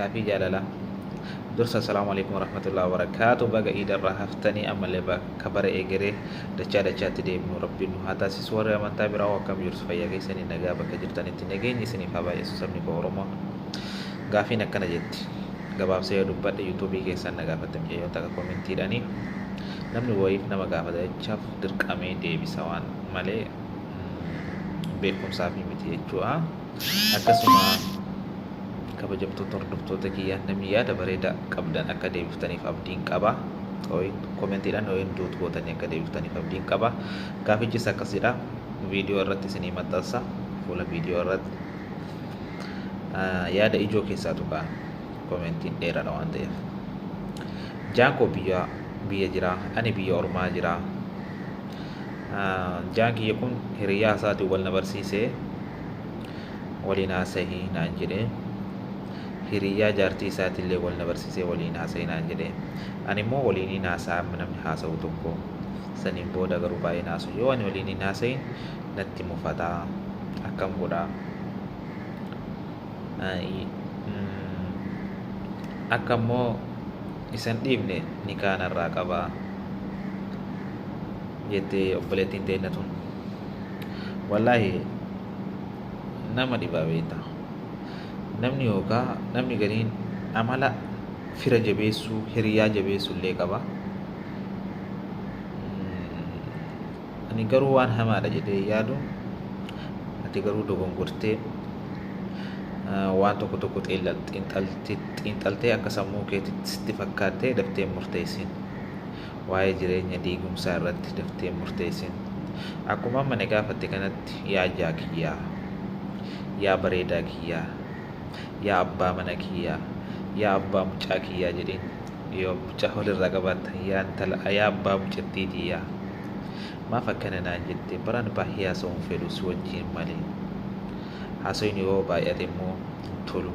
Gaaffii jaalalaa. Dursa assalamu alaikum warahmatullahi wabarakatuh. Baga iidarraa haftanii ammallee bakka bara egeree dachaatti deebinu rabbiin nu haa taasisu. Warri amantaa biraa akkam jirtu fayyaa keessanii nagaa bakka jirtanitti nageenyi isiniif haa baay'isu sabni koo Oromoo. Gaaffiin akkana jetti. Gabaabsee yoo dubbadhe yuutuubii keessan na gaafattan jechuun takka koomentiidhaanii namni wayiif nama gaafata jechaaf dirqamee deebisa waan malee beekumsaaf miti jechuudha. Akkasuma kabajamtoota hordoftoota kiyyaa namni yaada bareedaa qabdan akka deebiftaniif abdiin qaba. Koomentiidhaan yookiin duutu gootanii akka deebiftaniif abdiin qaba. Gaaffichis akkasidha. Viidiyoo irratti isinii maxxansa. Fuula viidiyoo irratti yaada ijoo keessaa tuqaa koomentiin dheeraadha waan ta'eef. Jaankoo biyya jira, ani biyya ormaa jira. Jaan kiyya kun hiriyaa isaatiin wal na barsiisee waliin haasa'ii naan jedhee. Hiriyaa jaartii isaatillee wal na barsiisee waliin haasa'ii naan jedhee. Ani immoo waliin haasa'a namni haasa'u tokko saniin booda garuu baay'ee naasu yoo ani waliin haasa'in natti mufataa akkam godhaa. Akka immoo isan dhiifne ni kaanarraa qabaa jettee obboleettiin ta'e tun wallaahi nama dhibaa beekta. Namni yookaan namni gariin amala fira jabeessuu hiriyaa jabeessuu illee qaba. Ani garuu waan hamaadha jedhee yaadu ati garuu dogongortee waan tokko xiinxaltee akka sammuu keetitti fakkaattee daftee murteessin. Waa'ee jireenya diigumsaa irratti daftee murteessin. Akkuma amma na gaafatte kanatti yaa jaa kiyyaa, yaa bareedaa kiyyaa, yaa abbaa mana kiyyaa, yaa abbaa mucaa kiyyaa jedhin yoo mucaa walirraa qabaatta yaa abbaa mucattii kiyyaa. Maaf akkana naan jette baraan baay'ee haasa'uun fedhu si wajjin malee. Haasa'uun yoo baay'ate immoo tolu.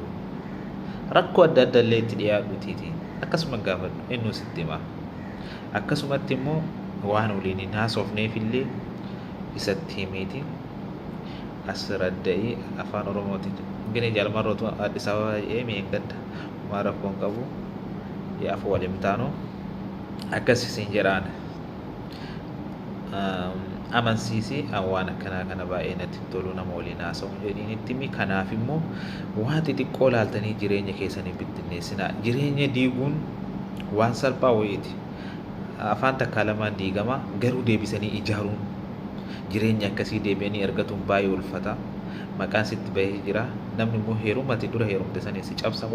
Rakkoo adda addaa illee itti dhiyaadhuutiiti. Akkasuma gaafadhu inni sitti hima. Akkasumatti immoo waan waliin hin haasofneef illee isatti himiiti. As radda'ee afaan Oromootiin. Gini jaalmarrootu Addis Ababa mi'een gadda maa rakkoon qabu yaafuu waliin taanu akkasiin jedhaan. Amansiisi waan akkanaa kana baay'ee natti tolu nama waliin haasa'u jedhiin itti himi. Kanaaf immoo waan xixiqqoo laaltanii jireenya keessanii bittinneessinaa. Jireenya diiguun waan salphaa wayiiti. Afaan takkaa lamaan diigama garuu deebisanii ijaaruun jireenya akkasii deebi'anii argatuun baay'ee ulfata. Maqaan sitti bahee jira. Namni immoo heerumatti dura heerumte sanii si cabsa.